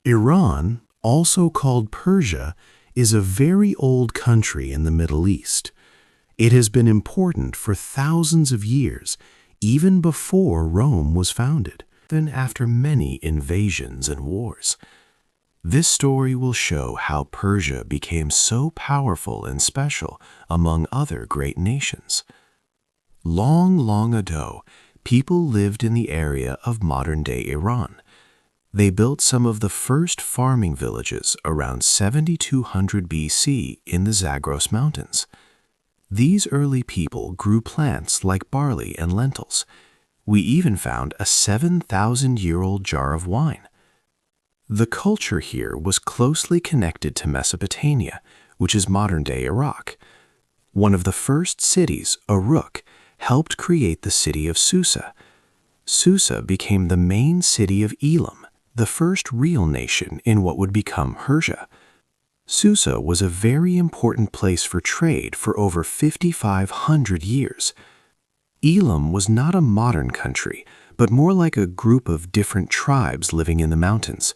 Iran, also called Persia, is a very old country in the Middle East. It has been important for thousands of years, even before Rome was founded, then after many invasions and wars. This story will show how Persia became so powerful and special among other great nations. Long, long ago, people lived in the area of modern-day Iran. They built some of the first farming villages around 7200 BC in the Zagros Mountains. These early people grew plants like barley and lentils. We even found a 7,000-year-old jar of wine. The culture here was closely connected to Mesopotamia, which is modern-day Iraq. One of the first cities, Uruk, helped create the city of Susa. Susa became the main city of Elam, the first real nation in what would become Persia. Susa was a very important place for trade for over 5,500 years. Elam was not a modern country, but more like a group of different tribes living in the mountains.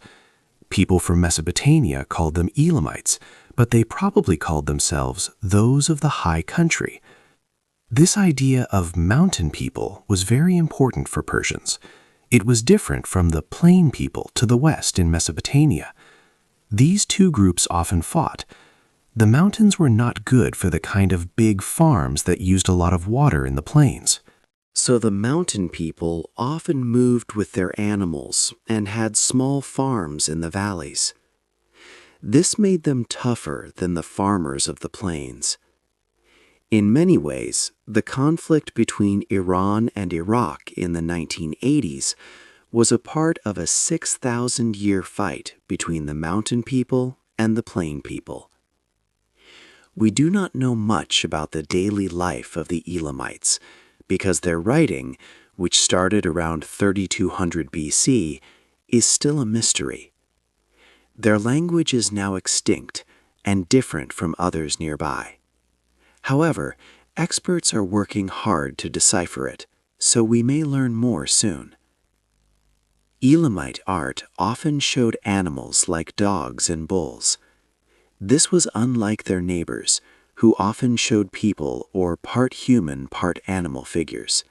People from Mesopotamia called them Elamites, but they probably called themselves those of the high country. This idea of mountain people was very important for Persians. It was different from the plain people to the west in Mesopotamia. These two groups often fought. The mountains were not good for the kind of big farms that used a lot of water in the plains. So the mountain people often moved with their animals and had small farms in the valleys. This made them tougher than the farmers of the plains. In many ways, the conflict between Iran and Iraq in the 1980s was a part of a 6,000-year fight between the mountain people and the plain people. We do not know much about the daily life of the Elamites because their writing, which started around 3200 BC, is still a mystery. Their language is now extinct and different from others nearby. However, experts are working hard to decipher it, so we may learn more soon. Elamite art often showed animals like dogs and bulls. This was unlike their neighbors, who often showed people or part human, part animal figures.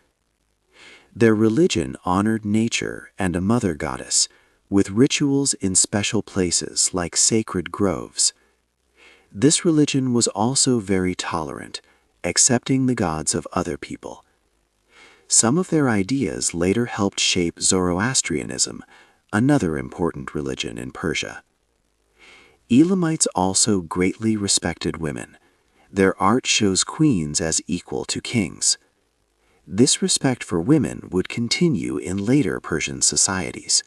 Their religion honored nature and a mother goddess, with rituals in special places like sacred groves. This religion was also very tolerant, accepting the gods of other people. Some of their ideas later helped shape Zoroastrianism, another important religion in Persia. Elamites also greatly respected women. Their art shows queens as equal to kings. This respect for women would continue in later Persian societies.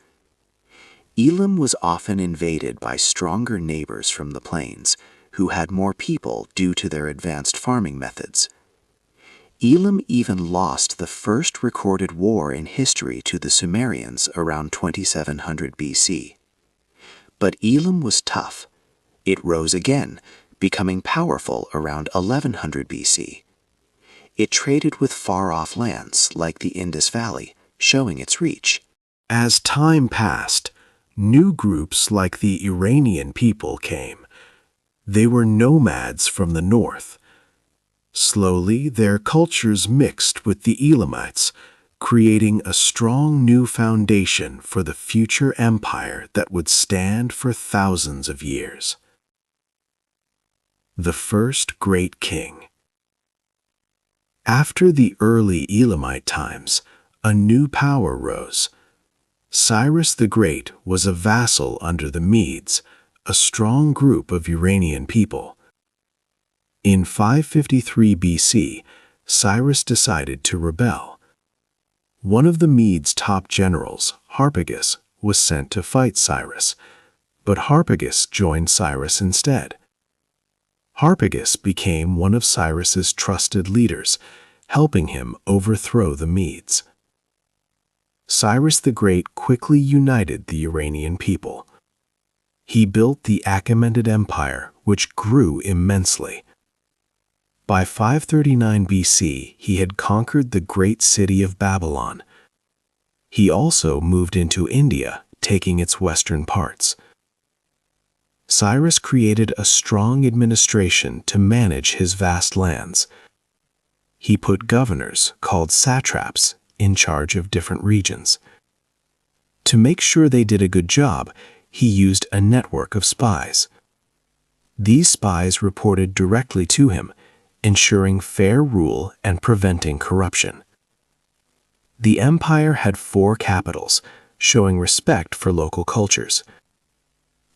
Elam was often invaded by stronger neighbors from the plains, who had more people due to their advanced farming methods. Elam even lost the first recorded war in history to the Sumerians around 2700 BC. But Elam was tough. It rose again, becoming powerful around 1100 BC. It traded with far-off lands like the Indus Valley, showing its reach. As time passed, new groups like the Iranian people came. They were nomads from the north. Slowly, their cultures mixed with the Elamites, creating a strong new foundation for the future empire that would stand for thousands of years. The first great king. After the early Elamite times, a new power rose. Cyrus the Great was a vassal under the Medes, a strong group of Iranian people. In 553 BC, Cyrus decided to rebel. One of the Medes' top generals, Harpagus, was sent to fight Cyrus, but Harpagus joined Cyrus instead. Harpagus became one of Cyrus's trusted leaders, helping him overthrow the Medes. Cyrus the Great quickly united the Iranian people. He built the Achaemenid Empire, which grew immensely. By 539 BC, he had conquered the great city of Babylon. He also moved into India, taking its western parts. Cyrus created a strong administration to manage his vast lands. He put governors, called satraps, in charge of different regions. To make sure they did a good job, he used a network of spies. These spies reported directly to him, ensuring fair rule and preventing corruption. The empire had 4 capitals, showing respect for local cultures.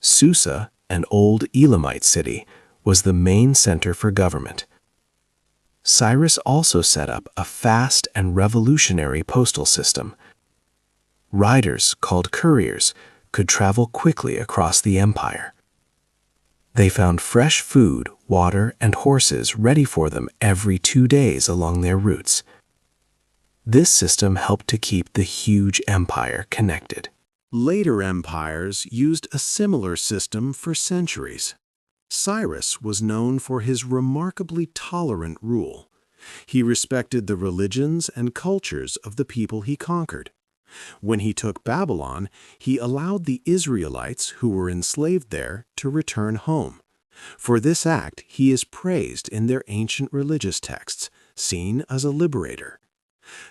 Susa, an old Elamite city, was the main center for government. Cyrus also set up a fast and revolutionary postal system. Riders, called couriers, could travel quickly across the empire. They found fresh food, water, and horses ready for them every 2 days along their routes. This system helped to keep the huge empire connected. Later empires used a similar system for centuries. Cyrus was known for his remarkably tolerant rule. He respected the religions and cultures of the people he conquered. When he took Babylon, he allowed the Israelites who were enslaved there to return home. For this act, he is praised in their ancient religious texts, seen as a liberator.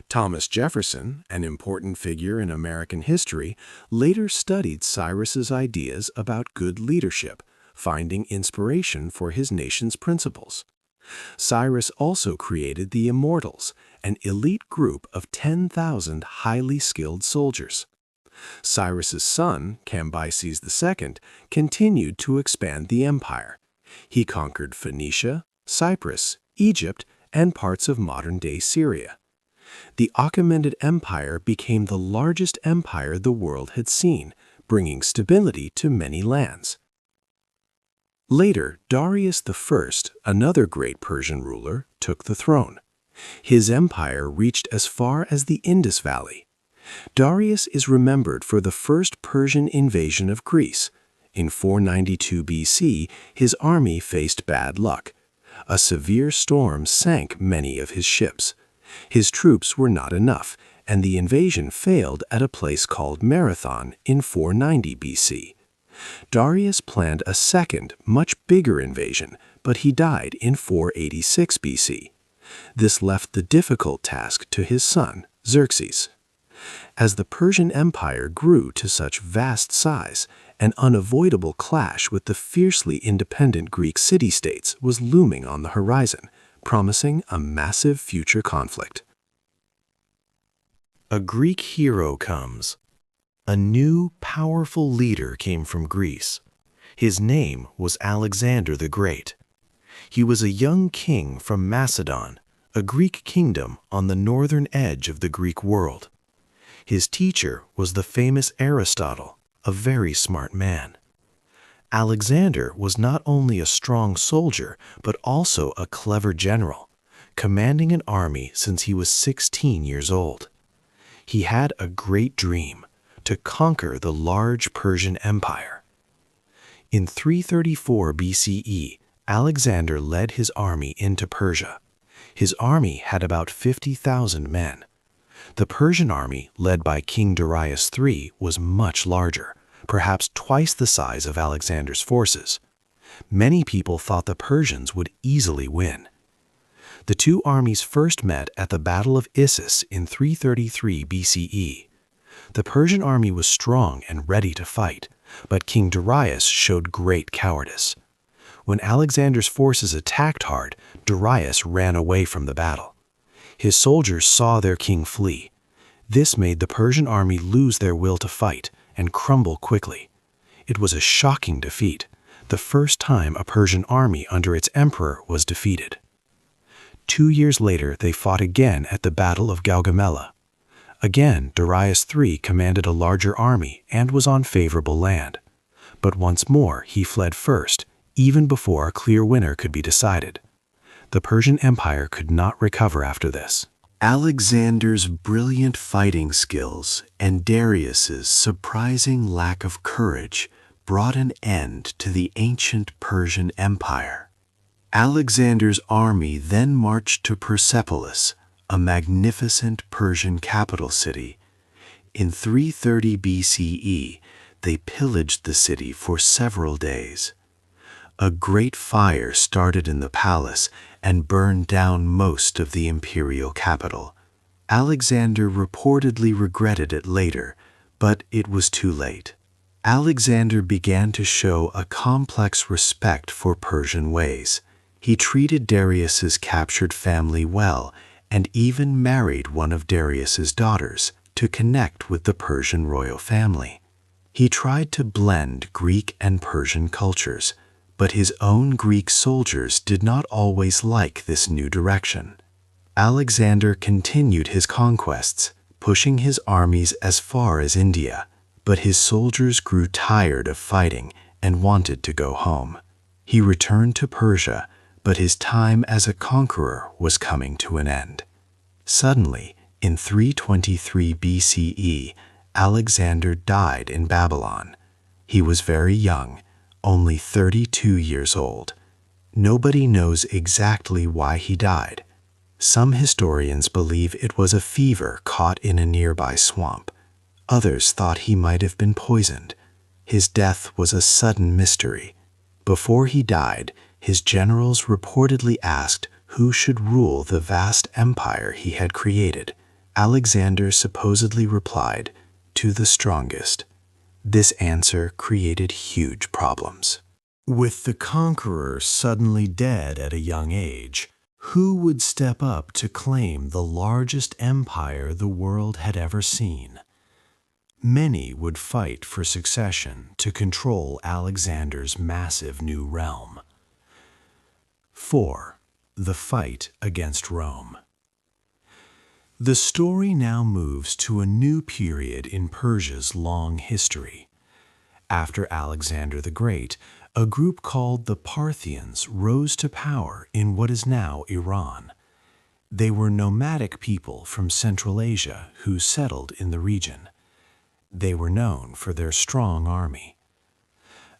Thomas Jefferson, an important figure in American history, later studied Cyrus's ideas about good leadership, finding inspiration for his nation's principles. Cyrus also created the Immortals, an elite group of 10,000 highly skilled soldiers. Cyrus's son, Cambyses II, continued to expand the empire. He conquered Phoenicia, Cyprus, Egypt, and parts of modern-day Syria. The Achaemenid Empire became the largest empire the world had seen, bringing stability to many lands. Later, Darius I, another great Persian ruler, took the throne. His empire reached as far as the Indus Valley. Darius is remembered for the first Persian invasion of Greece. In 492 BC, his army faced bad luck. A severe storm sank many of his ships. His troops were not enough, and the invasion failed at a place called Marathon in 490 BC. Darius planned a second, much bigger invasion, but he died in 486 BC. This left the difficult task to his son, Xerxes. As the Persian Empire grew to such vast size, an unavoidable clash with the fiercely independent Greek city-states was looming on the horizon, promising a massive future conflict. A Greek hero comes. A new, powerful leader came from Greece. His name was Alexander the Great. He was a young king from Macedon, a Greek kingdom on the northern edge of the Greek world. His teacher was the famous Aristotle, a very smart man. Alexander was not only a strong soldier, but also a clever general, commanding an army since he was 16 years old. He had a great dream: to conquer the large Persian Empire. In 334 BCE, Alexander led his army into Persia. His army had about 50,000 men. The Persian army, led by King Darius III, was much larger, perhaps twice the size of Alexander's forces. Many people thought the Persians would easily win. The two armies first met at the Battle of Issus in 333 BCE. The Persian army was strong and ready to fight, but King Darius showed great cowardice. When Alexander's forces attacked hard, Darius ran away from the battle. His soldiers saw their king flee. This made the Persian army lose their will to fight and crumble quickly. It was a shocking defeat, the first time a Persian army under its emperor was defeated. 2 years later, they fought again at the Battle of Gaugamela. Again, Darius III commanded a larger army and was on favorable land. But once more, he fled first, even before a clear winner could be decided. The Persian Empire could not recover after this. Alexander's brilliant fighting skills and Darius's surprising lack of courage brought an end to the ancient Persian Empire. Alexander's army then marched to Persepolis, a magnificent Persian capital city. In 330 BCE, they pillaged the city for several days. a great fire started in the palace and burned down most of the imperial capital. Alexander reportedly regretted it later, but it was too late. Alexander began to show a complex respect for Persian ways. He treated Darius's captured family well and even married one of Darius's daughters to connect with the Persian royal family. He tried to blend Greek and Persian cultures, but his own Greek soldiers did not always like this new direction. Alexander continued his conquests, pushing his armies as far as India, but his soldiers grew tired of fighting and wanted to go home. He returned to Persia, but his time as a conqueror was coming to an end. Suddenly, in 323 BCE, Alexander died in Babylon. He was very young, only 32 years old. Nobody knows exactly why he died. Some historians believe it was a fever caught in a nearby swamp. Others thought he might have been poisoned. His death was a sudden mystery. Before he died, his generals reportedly asked who should rule the vast empire he had created. Alexander supposedly replied, "To the strongest." This answer created huge problems. With the conqueror suddenly dead at a young age, who would step up to claim the largest empire the world had ever seen? Many would fight for succession to control Alexander's massive new realm. 4. The fight against Rome. The story now moves to a new period in Persia's long history. After Alexander the Great, a group called the Parthians rose to power in what is now Iran. They were nomadic people from Central Asia who settled in the region. They were known for their strong army.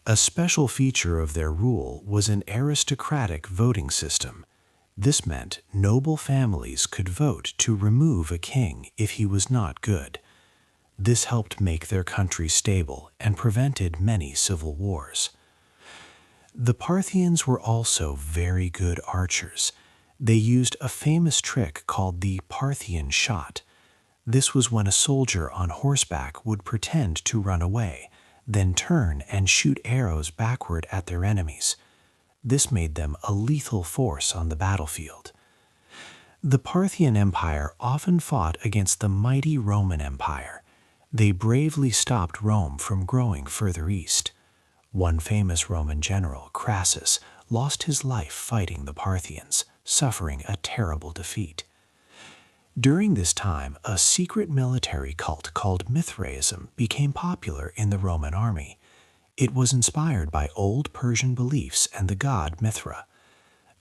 A special feature of their rule was an aristocratic voting system. This meant noble families could vote to remove a king if he was not good. This helped make their country stable and prevented many civil wars. The Parthians were also very good archers. They used a famous trick called the Parthian shot. This was when a soldier on horseback would pretend to run away, then turn and shoot arrows backward at their enemies. This made them a lethal force on the battlefield. The Parthian Empire often fought against the mighty Roman Empire. They bravely stopped Rome from growing further east. One famous Roman general, Crassus, lost his life fighting the Parthians, suffering a terrible defeat. During this time, a secret military cult called Mithraism became popular in the Roman army. It was inspired by old Persian beliefs and the god Mithra.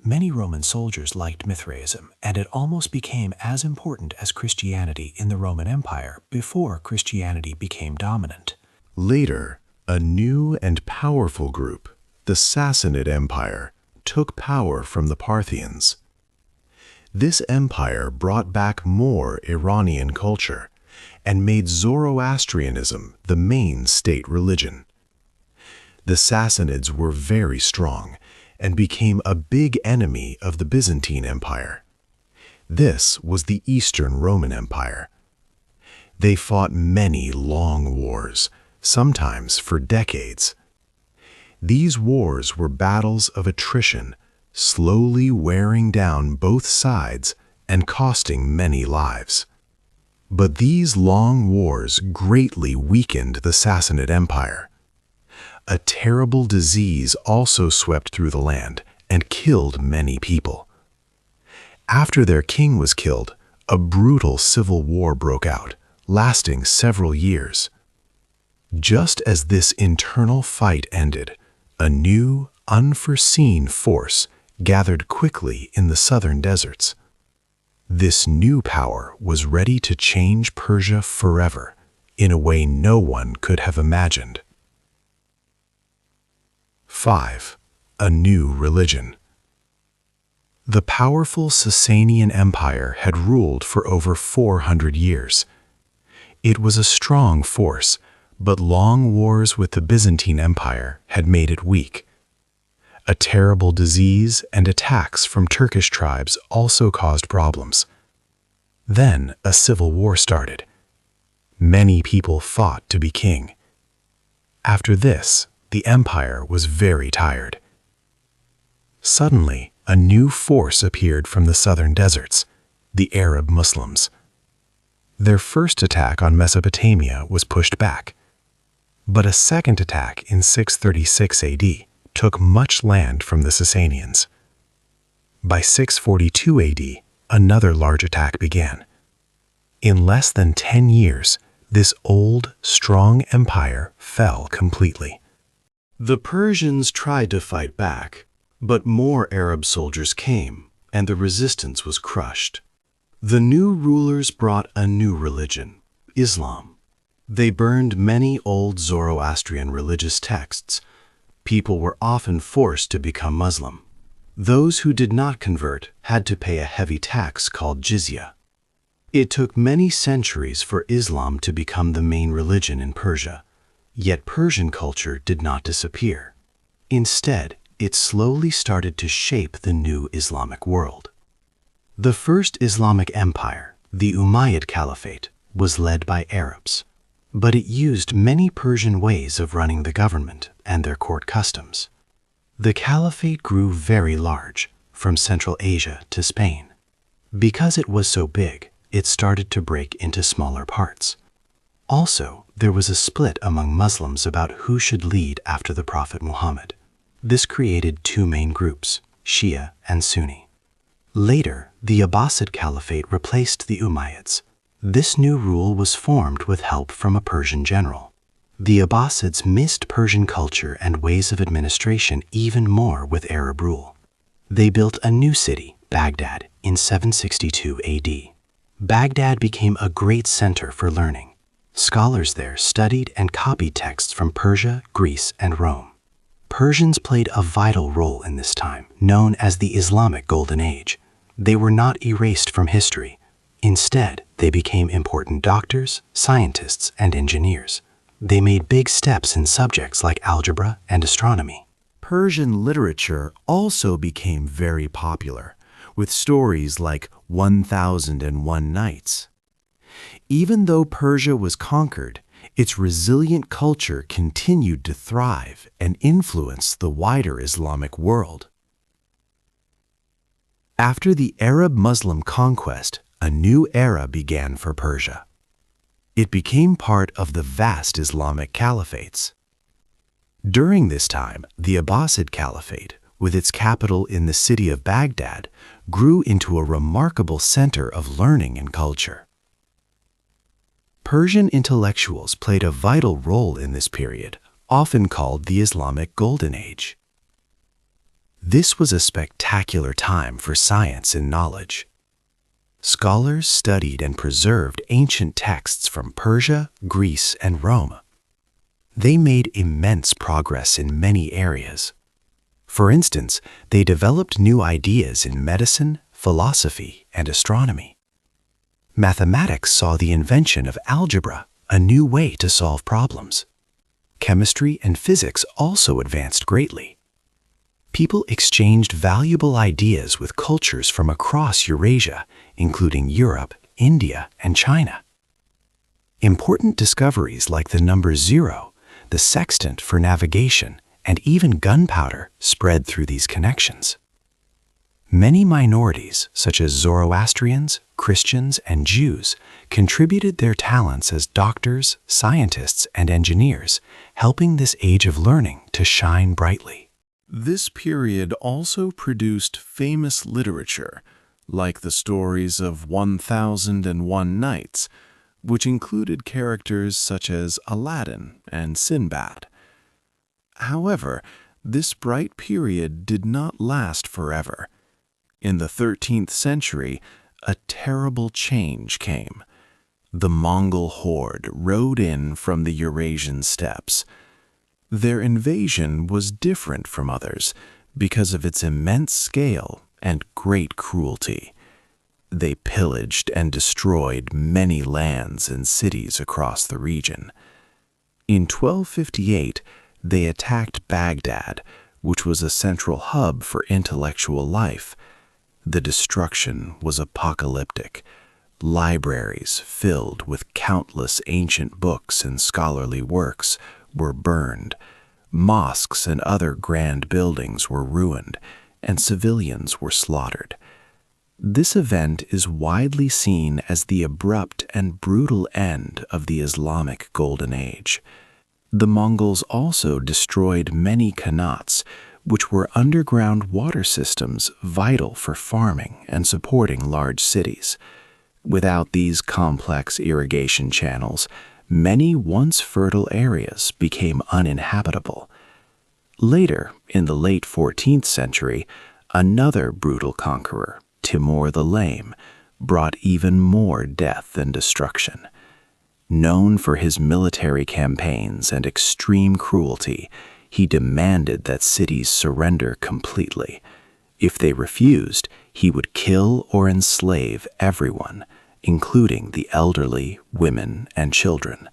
Many Roman soldiers liked Mithraism, and it almost became as important as Christianity in the Roman Empire before Christianity became dominant. Later, a new and powerful group, the Sassanid Empire, took power from the Parthians. This empire brought back more Iranian culture and made Zoroastrianism the main state religion. The Sassanids were very strong and became a big enemy of the Byzantine Empire. This was the Eastern Roman Empire. They fought many long wars, sometimes for decades. These wars were battles of attrition, slowly wearing down both sides and costing many lives. But these long wars greatly weakened the Sassanid Empire. A terrible disease also swept through the land and killed many people. After their king was killed, a brutal civil war broke out, lasting several years. Just as this internal fight ended, a new, unforeseen force gathered quickly in the southern deserts. This new power was ready to change Persia forever, in a way no one could have imagined. 5. A new religion. The powerful Sassanian Empire had ruled for over 400 years. It was a strong force, but long wars with the Byzantine Empire had made it weak. A terrible disease and attacks from Turkish tribes also caused problems. Then a civil war started. Many people fought to be king. After this, the empire was very tired. Suddenly, a new force appeared from the southern deserts, the Arab Muslims. Their first attack on Mesopotamia was pushed back, but a second attack in 636 AD took much land from the Sassanians. By 642 AD, another large attack began. In less than 10 years, this old, strong empire fell completely. The Persians tried to fight back, but more Arab soldiers came, and the resistance was crushed. The new rulers brought a new religion, Islam. They burned many old Zoroastrian religious texts. People were often forced to become Muslim. Those who did not convert had to pay a heavy tax called jizya. It took many centuries for Islam to become the main religion in Persia, yet Persian culture did not disappear. Instead, it slowly started to shape the new Islamic world. The first Islamic empire, the Umayyad Caliphate, was led by Arabs, but it used many Persian ways of running the government and their court customs. The caliphate grew very large, from Central Asia to Spain. Because it was so big, it started to break into smaller parts. Also, there was a split among Muslims about who should lead after the Prophet Muhammad. This created two main groups, Shia and Sunni. Later, the Abbasid Caliphate replaced the Umayyads. This new rule was formed with help from a Persian general. The Abbasids missed Persian culture and ways of administration even more with Arab rule. They built a new city, Baghdad, in 762 AD. Baghdad became a great center for learning. Scholars there studied and copied texts from Persia, Greece, and Rome. Persians played a vital role in this time, known as the Islamic Golden Age. They were not erased from history. Instead, they became important doctors, scientists, and engineers. They made big steps in subjects like algebra and astronomy. Persian literature also became very popular, with stories like 1001 Nights. Even though Persia was conquered, its resilient culture continued to thrive and influence the wider Islamic world. After the Arab-Muslim conquest, a new era began for Persia. It became part of the vast Islamic caliphates. During this time, the Abbasid Caliphate, with its capital in the city of Baghdad, grew into a remarkable center of learning and culture. Persian intellectuals played a vital role in this period, often called the Islamic Golden Age. This was a spectacular time for science and knowledge. Scholars studied and preserved ancient texts from Persia, Greece, and Rome. They made immense progress in many areas. For instance, they developed new ideas in medicine, philosophy, and astronomy. Mathematics saw the invention of algebra, a new way to solve problems. Chemistry and physics also advanced greatly. People exchanged valuable ideas with cultures from across Eurasia, including Europe, India, and China. Important discoveries like the number 0, the sextant for navigation, and even gunpowder spread through these connections. Many minorities, such as Zoroastrians, Christians, and Jews, contributed their talents as doctors, scientists, and engineers, helping this age of learning to shine brightly. This period also produced famous literature, like the stories of 1001 Nights, which included characters such as Aladdin and Sinbad. However, this bright period did not last forever. In the 13th century, a terrible change came. The Mongol horde rode in from the Eurasian steppes. Their invasion was different from others because of its immense scale and great cruelty. They pillaged and destroyed many lands and cities across the region. In 1258, they attacked Baghdad, which was a central hub for intellectual life. The destruction was apocalyptic. Libraries filled with countless ancient books and scholarly works were burned. Mosques and other grand buildings were ruined, and civilians were slaughtered. This event is widely seen as the abrupt and brutal end of the Islamic Golden Age. The Mongols also destroyed many qanats, which were underground water systems vital for farming and supporting large cities. Without these complex irrigation channels, many once fertile areas became uninhabitable. Later, in the late 14th century, another brutal conqueror, Timur the Lame, brought even more death and destruction. Known for his military campaigns and extreme cruelty, he demanded that cities surrender completely. If they refused, he would kill or enslave everyone, including the elderly, women, and children.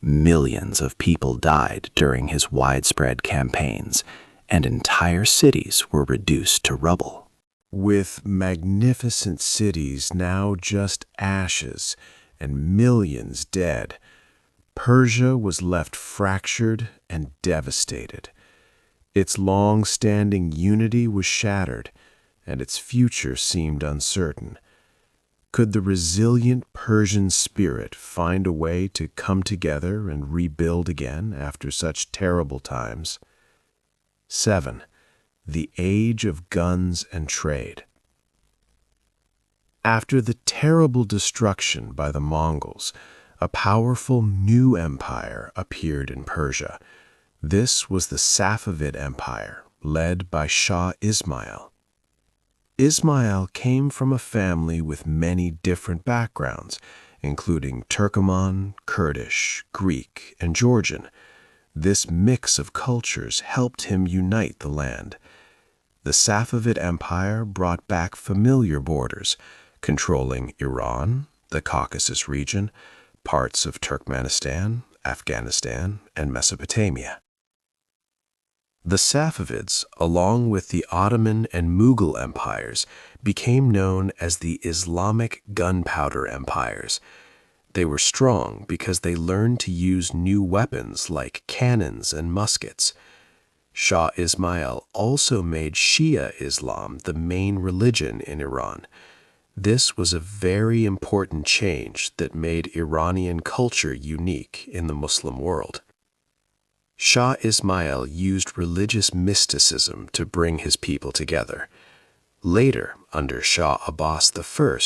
Millions of people died during his widespread campaigns, and entire cities were reduced to rubble. With magnificent cities now just ashes and millions dead, Persia was left fractured and devastated. Its long-standing unity was shattered, and its future seemed uncertain. Could the resilient Persian spirit find a way to come together and rebuild again after such terrible times? 7. The Age of Guns and Trade. After the terrible destruction by the Mongols, a powerful new empire appeared in Persia. This was the Safavid Empire, led by Shah Ismail. Ismail came from a family with many different backgrounds, including Turkoman, Kurdish, Greek, and Georgian. This mix of cultures helped him unite the land. The Safavid Empire brought back familiar borders, controlling Iran, the Caucasus region, parts of Turkmenistan, Afghanistan, and Mesopotamia. The Safavids, along with the Ottoman and Mughal empires, became known as the Islamic gunpowder empires. They were strong because they learned to use new weapons like cannons and muskets. Shah Ismail also made Shia Islam the main religion in Iran. This was a very important change that made Iranian culture unique in the Muslim world. Shah Ismail used religious mysticism to bring his people together. Later, under Shah Abbas I,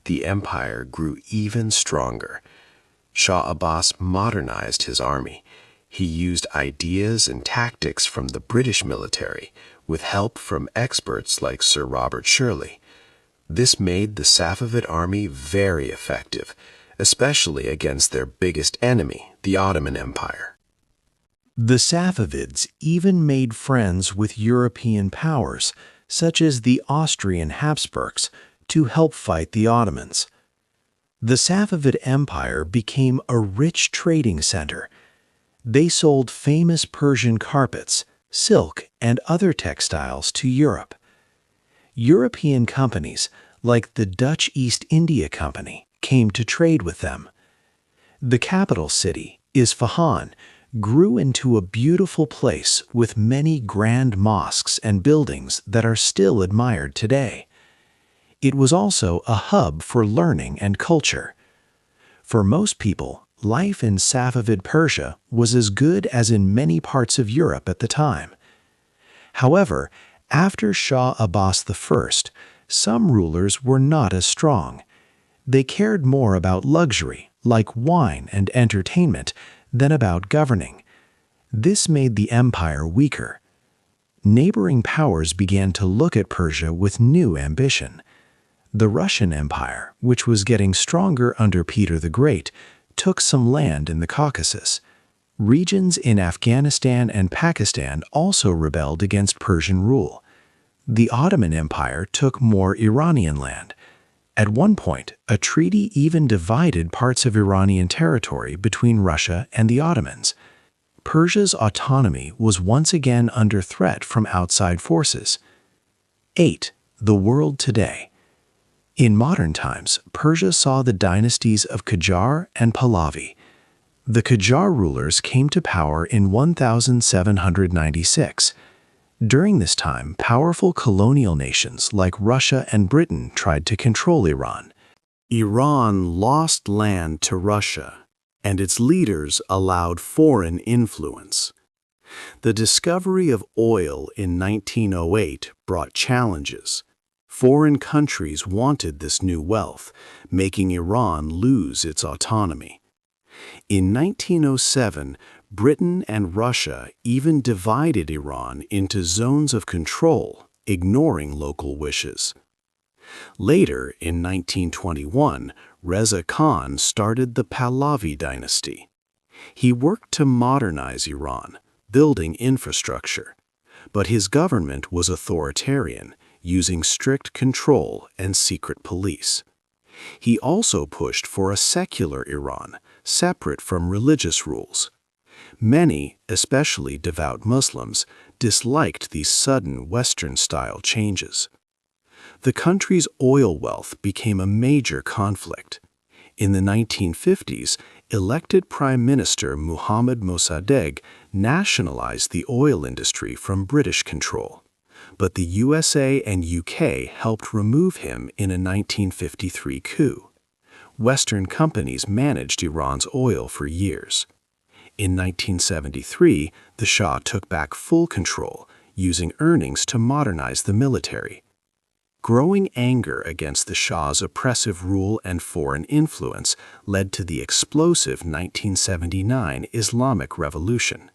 the empire grew even stronger. Shah Abbas modernized his army. He used ideas and tactics from the British military, with help from experts like Sir Robert Shirley. This made the Safavid army very effective, especially against their biggest enemy, the Ottoman Empire. The Safavids even made friends with European powers, such as the Austrian Habsburgs, to help fight the Ottomans. The Safavid Empire became a rich trading center. They sold famous Persian carpets, silk, and other textiles to Europe. European companies, like the Dutch East India Company, came to trade with them. The capital city, Isfahan, grew into a beautiful place with many grand mosques and buildings that are still admired today. It was also a hub for learning and culture. For most people, life in Safavid Persia was as good as in many parts of Europe at the time. However, after Shah Abbas I, some rulers were not as strong. They cared more about luxury, like wine and entertainment, than about governing. This made the empire weaker. Neighboring powers began to look at Persia with new ambition. The Russian Empire, which was getting stronger under Peter the Great, took some land in the Caucasus. Regions in Afghanistan and Pakistan also rebelled against Persian rule. The Ottoman Empire took more Iranian land. At one point, a treaty even divided parts of Iranian territory between Russia and the Ottomans. Persia's autonomy was once again under threat from outside forces. 8. The world today. In modern times, Persia saw the dynasties of Qajar and Pahlavi. The Qajar rulers came to power in 1796. During this time, powerful colonial nations like Russia and Britain tried to control Iran. Iran lost land to Russia, and its leaders allowed foreign influence. The discovery of oil in 1908 brought challenges. Foreign countries wanted this new wealth, making Iran lose its autonomy. In 1907, Britain and Russia even divided Iran into zones of control, ignoring local wishes. Later, in 1921, Reza Khan started the Pahlavi dynasty. He worked to modernize Iran, building infrastructure. But his government was authoritarian, using strict control and secret police. He also pushed for a secular Iran, separate from religious rules. Many, especially devout Muslims, disliked these sudden Western-style changes. The country's oil wealth became a major conflict. In the 1950s, elected Prime Minister Mohammad Mossadegh nationalized the oil industry from British control. But the USA and UK helped remove him in a 1953 coup. Western companies managed Iran's oil for years. In 1973, the Shah took back full control, using earnings to modernize the military. Growing anger against the Shah's oppressive rule and foreign influence led to the explosive 1979 Islamic Revolution.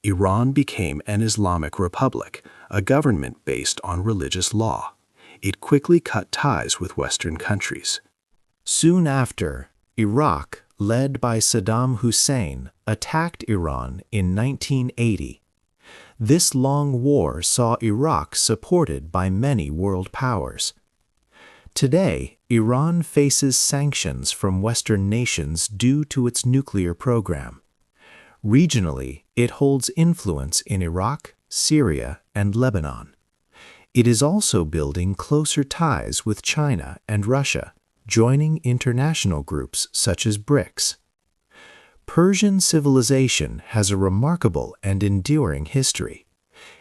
Iran became an Islamic republic, a government based on religious law. It quickly cut ties with Western countries. Soon after, Iraq, led by Saddam Hussein, attacked Iran in 1980. This long war saw Iraq supported by many world powers. Today, Iran faces sanctions from Western nations due to its nuclear program. Regionally, it holds influence in Iraq, Syria, and Lebanon. It is also building closer ties with China and Russia, joining international groups such as BRICS. Persian civilization has a remarkable and enduring history.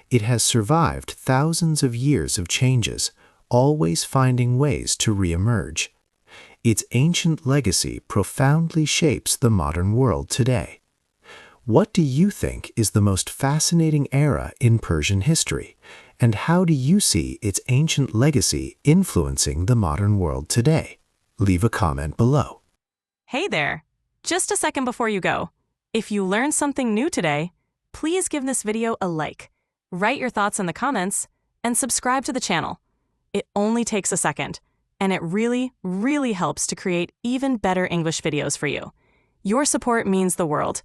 It has survived thousands of years of changes, always finding ways to re-emerge. Its ancient legacy profoundly shapes the modern world today. What do you think is the most fascinating era in Persian history, and how do you see its ancient legacy influencing the modern world today? Leave a comment below. Hey there! Just a second before you go. If you learned something new today, please give this video a like, write your thoughts in the comments, and subscribe to the channel. It only takes a second, and it really, really helps to create even better English videos for you. Your support means the world,